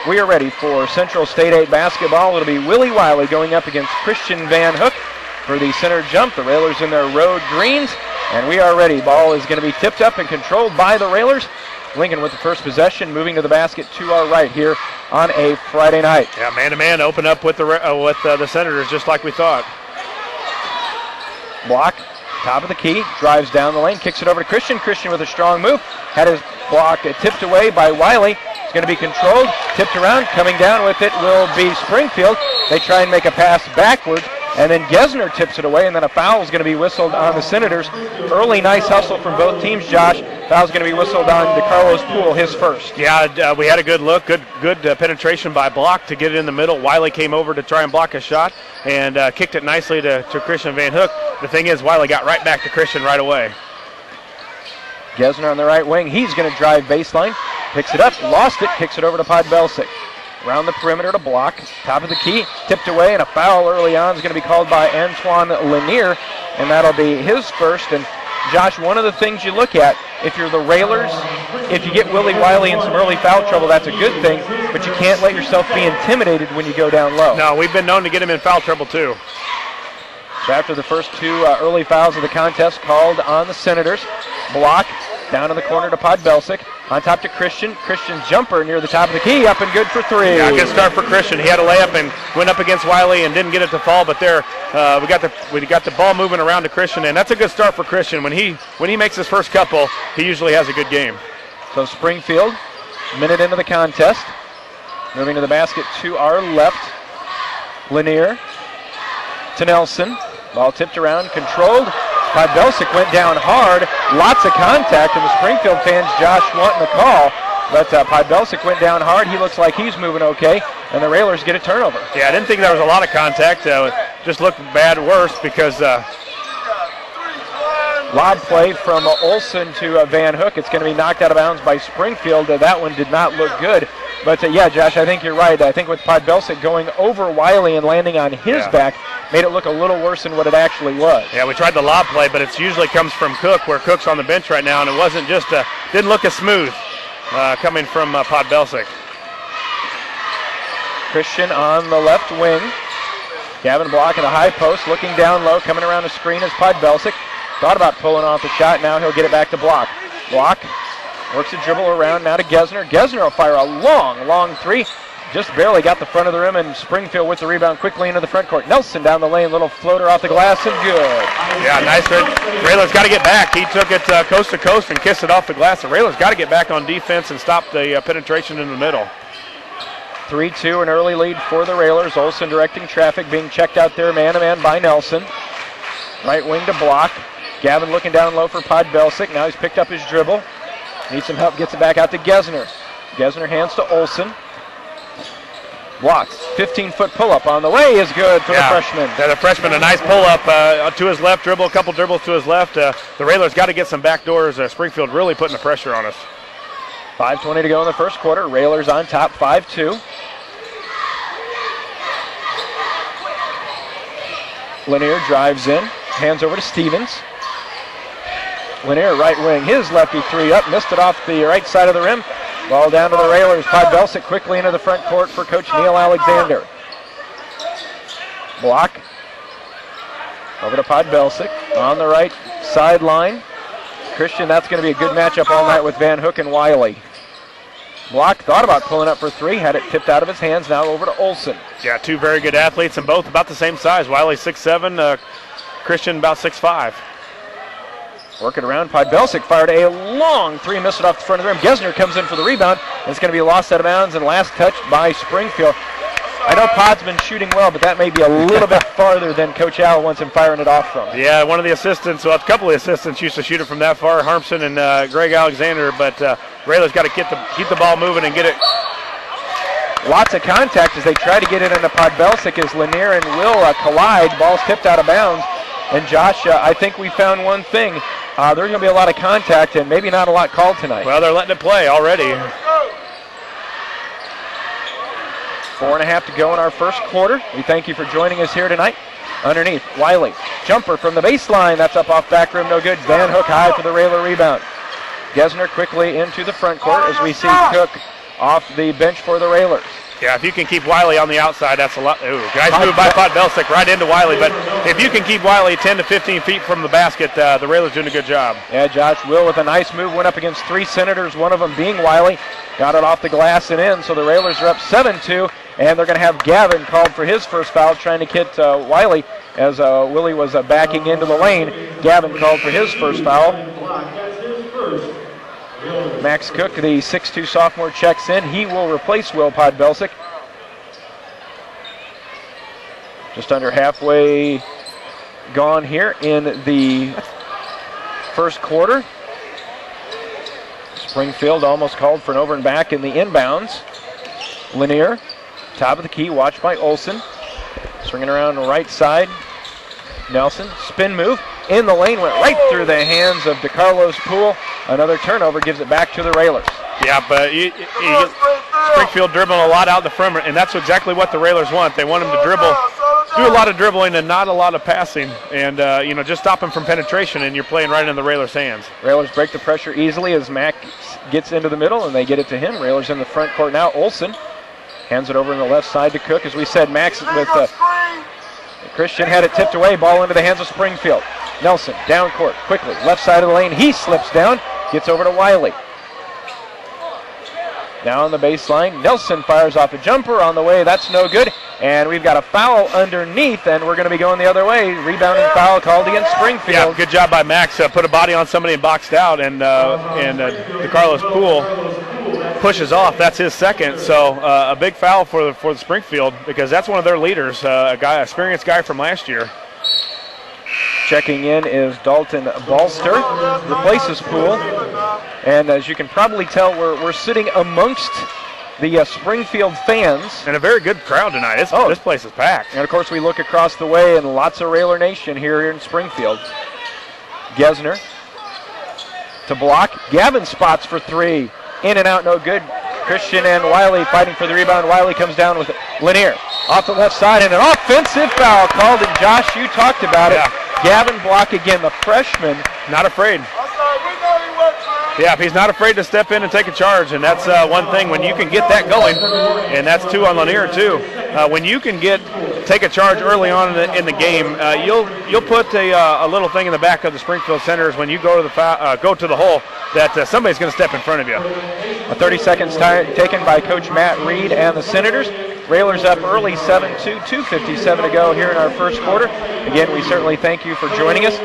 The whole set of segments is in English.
We are ready for Central State 8 basketball. It'll be Willie Wiley going up against Christian Van Hook for the center jump. The Railers in their road greens, and we are ready. Ball is going to be tipped up and controlled by the Railers. Lincoln with the first possession, moving to the basket to our right here on a Friday night. Yeah, man-to-man, open up with the Senators just like we thought. Block, top of the key, drives down the lane, kicks it over to Christian. Christian with a strong move, had his block tipped away by Wiley. It's going to be controlled, tipped around, coming down with it will be Springfield. They try and make a pass backwards, and then Gesner tips it away, and then a foul is going to be whistled on the Senators. Early nice hustle from both teams, Josh. Foul's going to be whistled on DeCarlos Poole, his first. Yeah, we had a good look, good penetration by Block to get it in the middle. Wiley came over to try and block a shot and kicked it nicely to Christian Van Hook. The thing is, Wiley got right back to Christian right away. Gesner on the right wing. He's going to drive baseline, picks it up, lost it, kicks it over to Podbelsic. Around the perimeter to Block, top of the key, tipped away, and a foul early on is going to be called by Antoine Lanier, and that'll be his first. And Josh, one of the things you look at, if you're the Railers, if you get Willie Wiley in some early foul trouble, that's a good thing, but you can't let yourself be intimidated when you go down low. No, we've been known to get him in foul trouble too. So after the first two early fouls of the contest called on the Senators, Block down in the corner to Podbelsic. On top to Christian. Christian's jumper near the top of the key, up and good for three. Yeah, good start for Christian. He had a layup and went up against Wiley and didn't get it to fall, but there we got the ball moving around to Christian, and that's a good start for Christian. When he makes his first couple, he usually has a good game. So Springfield, a minute into the contest, moving to the basket to our left. Lanier to Nelson. Ball tipped around, controlled. Podbelsic went down hard. Lots of contact, and the Springfield fans, Josh, wanting the call. But Podbelsic went down hard. He looks like he's moving okay, and the Railers get a turnover. Yeah, I didn't think there was a lot of contact. Just looked bad worse because lob play from Olsen to Van Hook. It's going to be knocked out of bounds by Springfield. That one did not look good. But, yeah, Josh, I think you're right. I think with Podbelsic going over Wiley and landing on his back made it look a little worse than what it actually was. Yeah, we tried the lob play, but it usually comes from Cook, where Cook's on the bench right now, and it wasn't just didn't look as smooth coming from Podbelsic. Christian on the left wing. Gavin Block at a high post, looking down low, coming around the screen is Podbelsic. Thought about pulling off the shot. Now he'll get it back to Block. Block works a dribble around now to Gesner. Gesner will fire a long three. Just barely got the front of the rim, and Springfield with the rebound quickly into the front court. Nelson down the lane, little floater off the glass, and good. Yeah, nice. Railers got to get back. He took it coast to coast and kissed it off the glass. The Railers got to get back on defense and stop the penetration in the middle. 3-2, an early lead for the Railers. Olsen directing traffic, being checked out there man-to-man by Nelson. Right wing to Block. Gavin looking down low for Podbelsic. Now he's picked up his dribble. Needs some help, gets it back out to Gesner. Gesner hands to Olsen. Blocks, 15-foot pull-up on the way is good for the freshman. Yeah, the freshman, a nice pull-up to his left, a couple dribbles to his left. The Railers got to get some back doors. Springfield really putting the pressure on us. 5:20 to go in the first quarter. Railers on top, 5-2. Lanier drives in, hands over to Stevens. Lanier, right wing, his lefty three up, missed it off the right side of the rim. Ball down to the Railers. Podbelsic quickly into the front court for Coach Neil Alexander. Block. Over to Podbelsic on the right sideline. Christian, that's going to be a good matchup all night with Van Hook and Wiley. Block thought about pulling up for three, had it tipped out of his hands, now over to Olsen. Yeah, two very good athletes and both about the same size. Wiley 6'7", Christian about 6'5". Working around, Podbelsic fired a long three, missed it off the front of the rim. Gesner comes in for the rebound, and it's going to be lost out of bounds and last touched by Springfield. I know Pod's been shooting well, but that may be a little bit farther than Coach Al wants him firing it off from. Yeah, one of the assistants, well, a couple of the assistants used to shoot it from that far, Harmson and Greg Alexander, but Railers got to keep the ball moving and get it. Lots of contact as they try to get it into Podbelsic as Lanier and Will collide. Ball's tipped out of bounds. And Josh, I think we found one thing. There's going to be a lot of contact and maybe not a lot called tonight. Well, they're letting it play already. 4.5 to go in our first quarter. We thank you for joining us here tonight. Underneath, Wiley. Jumper from the baseline. That's up off back rim, no good. Van Hook high for the Railer rebound. Gesner quickly into the front court as we see Cook off the bench for the Railers. Yeah, if you can keep Wiley on the outside, that's a lot. Ooh, guys move by Podbelsic right into Wiley, but if you can keep Wiley 10 to 15 feet from the basket, the Railers doing a good job. Yeah, Josh Will with a nice move, went up against 3 Senators, one of them being Wiley. Got it off the glass and in, so the Railers are up 7-2, and they're going to have Gavin called for his first foul, trying to get Wiley as Willie was backing into the lane. Gavin called for his first foul. Max Cook, the 6'2 sophomore, checks in. He will replace Will Podbelsic. Just under halfway gone here in the first quarter. Springfield almost called for an over and back in the inbounds. Lanier, top of the key, watched by Olson. Swinging around the right side. Nelson, spin move. In the lane, went right through the hands of DeCarlo's Poole. Another turnover gives it back to the Railers. Yeah, but Springfield dribbling a lot out the front, and that's exactly what the Railers want. They want them to dribble, do a lot of dribbling and not a lot of passing, and just stop them from penetration, and you're playing right in the Railers' hands. Railers break the pressure easily as Mack gets into the middle, and they get it to him. Railers in the front court now. Olson hands it over on the left side to Cook. As we said, Max with Christian had it tipped away, ball into the hands of Springfield. Nelson, down court, quickly, left side of the lane. He slips down, gets over to Wiley. Now on the baseline, Nelson fires off a jumper on the way. That's no good. And we've got a foul underneath, and we're going to be going the other way. Rebounding foul called against Springfield. Yeah, good job by Max. Put a body on somebody and boxed out, and DeCarlo's Poole pushes off. That's his second. So a big foul for the Springfield, because that's one of their leaders, a experienced guy from last year. Checking in is Dalton Balster, replaces Poole. And as you can probably tell, we're sitting amongst the Springfield fans. And a very good crowd tonight. This place is packed. And of course we look across the way and lots of Railer Nation here in Springfield. Gesner to block. Gavin spots for 3. In and out, no good. Christian and Wiley fighting for the rebound. Wiley comes down with it. Lanier off the left side, and an offensive foul called. And Josh, you talked about it. Gavin block again, the freshman. Not afraid. Yeah, if he's not afraid to step in and take a charge, and that's one thing when you can get that going, and that's 2 on Lanier too. When you can take a charge early on in the game, you'll put a little thing in the back of the Springfield Senators when you go to the hole that somebody's going to step in front of you. A 30 seconds taken by Coach Matt Reed and the Senators. Railers up early 7-2, 2:57 to go here in our first quarter. Again, we certainly thank you for joining us.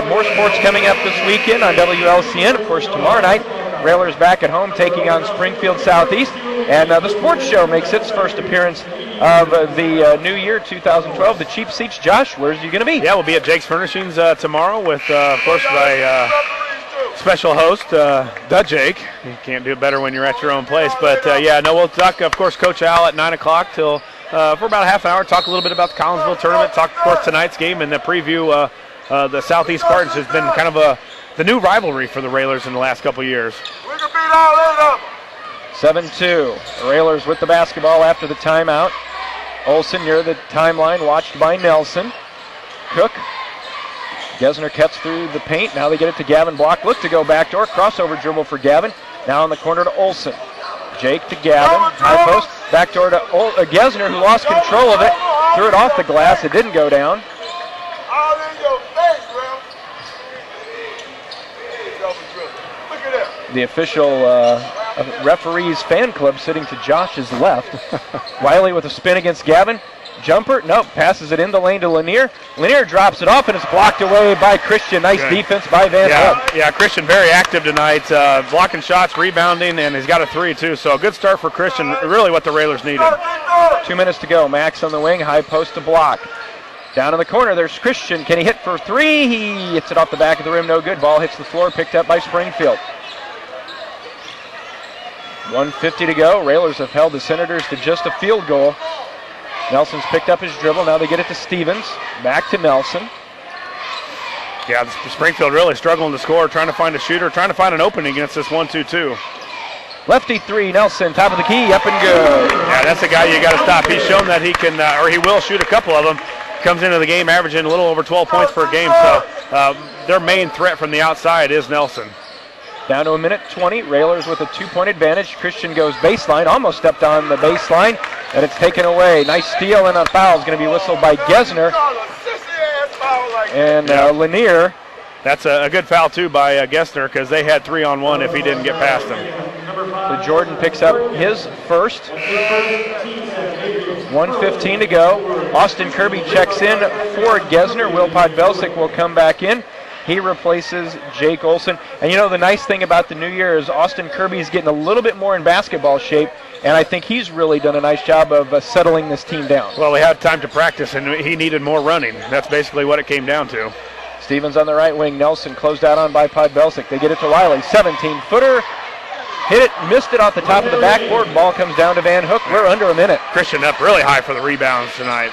More sports coming up this weekend on WLCN. Of course, tomorrow night, Railers back at home taking on Springfield Southeast. And the sports show makes its first appearance of the new year, 2012. The Cheap Seats. Josh, where's you going to be? Yeah, we'll be at Jake's Furnishings tomorrow with, of course, my special host, Jake. You can't do it better when you're at your own place. But, we'll talk, of course, Coach Al at 9 o'clock till for about a half an hour. Talk a little bit about the Collinsville tournament. Talk, of course, tonight's game and the preview. The Southeast Spartans has been kind of the new rivalry for the Railers in the last couple of years. We can beat all of them. 7-2. The Railers with the basketball after the timeout. Olson near the timeline, watched by Nelson. Cook. Gesner cuts through the paint. Now they get it to Gavin Block. Look to go backdoor. Crossover dribble for Gavin. Now in the corner to Olson. Jake to Gavin. High post. Backdoor to Gesner, who lost control of it. Threw it off the glass. It didn't go down. All in your face, bro. Look at that. The official referee's fan club sitting to Josh's left. Wiley with a spin against Gavin. Jumper, nope, passes it in the lane to Lanier. Lanier drops it off, and it's blocked away by Christian. Nice defense by Van Hook. Yeah, Christian very active tonight, blocking shots, rebounding, and he's got a 3 too. So a good start for Christian, really what the Railers needed. 2 minutes to go. Max on the wing, high post to block. Down in the corner, there's Christian. Can he hit for 3? He hits it off the back of the rim, no good. Ball hits the floor, picked up by Springfield. 1:50 to go. Railers have held the Senators to just a field goal. Nelson's picked up his dribble. Now they get it to Stevens. Back to Nelson. Yeah, Springfield really struggling to score, trying to find a shooter, trying to find an opening against this 1-2-2. Lefty 3, Nelson, top of the key, up and good. Yeah, that's the guy you got to stop. He's shown that he can, or he will shoot a couple of them. Comes into the game averaging a little over 12 points per game, so their main threat from the outside is Nelson. Down to a minute 20. Railers with a 2-point advantage. Christian goes baseline, almost stepped on the baseline, and it's taken away. Nice steal, and a foul is going to be whistled by Gesner. And Lanier. That's a good foul, too, by Gesner, because they had 3-on-1 if he didn't get past him. So Jordan picks up his first. 1:15 to go. Austin Kirby checks in for Gesner. Will Podbelsic will come back in. He replaces Jake Olson. And you know, the nice thing about the new year is Austin Kirby is getting a little bit more in basketball shape, and I think he's really done a nice job of settling this team down. Well, he had time to practice, and he needed more running. That's basically what it came down to. Stevens on the right wing. Nelson closed out on by Podbelsic. They get it to Riley. 17-footer. Hit it, missed it off the top of the backboard. Ball comes down to Van Hook. We're under a minute. Christian up really high for the rebounds tonight.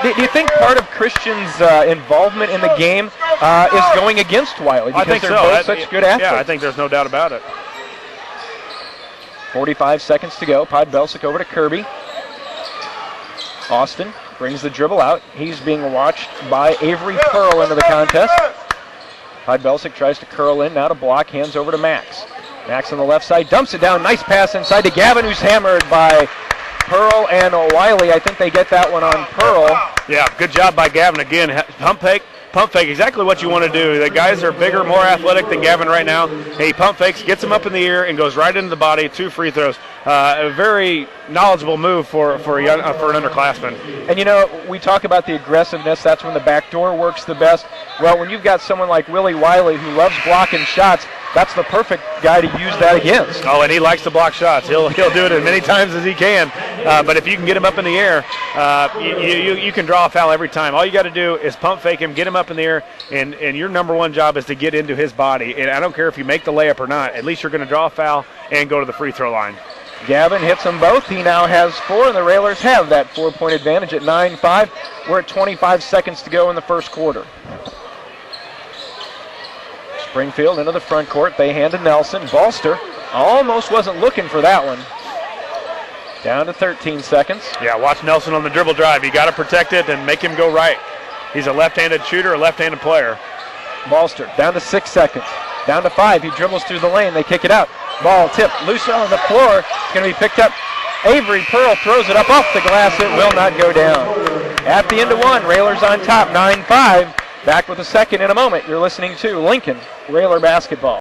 Do you think part of Christian's involvement in the game is going against Wiley? Because I think they're so. both such good athletes. Yeah, I think there's no doubt about it. 45 seconds to go. Podbelsic over to Kirby. Austin brings the dribble out. He's being watched by Avery Pearl into the contest. Podbelsic tries to curl in, now to block, hands over to Max. Max on the left side, dumps it down, nice pass inside to Gavin, who's hammered by Pearl and Wiley. I think they get that one on Pearl. Yeah, good job by Gavin again. Pump fake, exactly what you want to do. The guys are bigger, more athletic than Gavin right now. He pump fakes, gets him up in the air, and goes right into the body. 2 free throws. A very knowledgeable move for an underclassman. And you know, we talk about the aggressiveness. That's when the back door works the best. Well, when you've got someone like Willie Wiley who loves blocking shots, that's the perfect guy to use that against. Oh, and he likes to block shots. He'll do it as many times as he can. But if you can get him up in the air, you can draw a foul every time. All you got to do is pump fake him, get him up in the air, and your number one job is to get into his body. And I don't care if you make the layup or not. At least you're going to draw a foul and go to the free throw line. Gavin hits them both. He now has 4, and the Railers have that 4-point advantage at 9-5. We're at 25 seconds to go in the first quarter. Springfield into the front court. They hand to Nelson. Balster almost wasn't looking for that one. Down to 13 seconds. Yeah, watch Nelson on the dribble drive. You got to protect it and make him go right. He's a left-handed shooter, a left-handed player. Balster down to 6 seconds. Down to 5. He dribbles through the lane. They kick it out. Ball tipped loose on the floor. It's going to be picked up. Avery Pearl throws it up off the glass. It will not go down. At the end of 1, Railers on top, 9-5. Back with a second in a moment. You're listening to Lincoln Railer Basketball.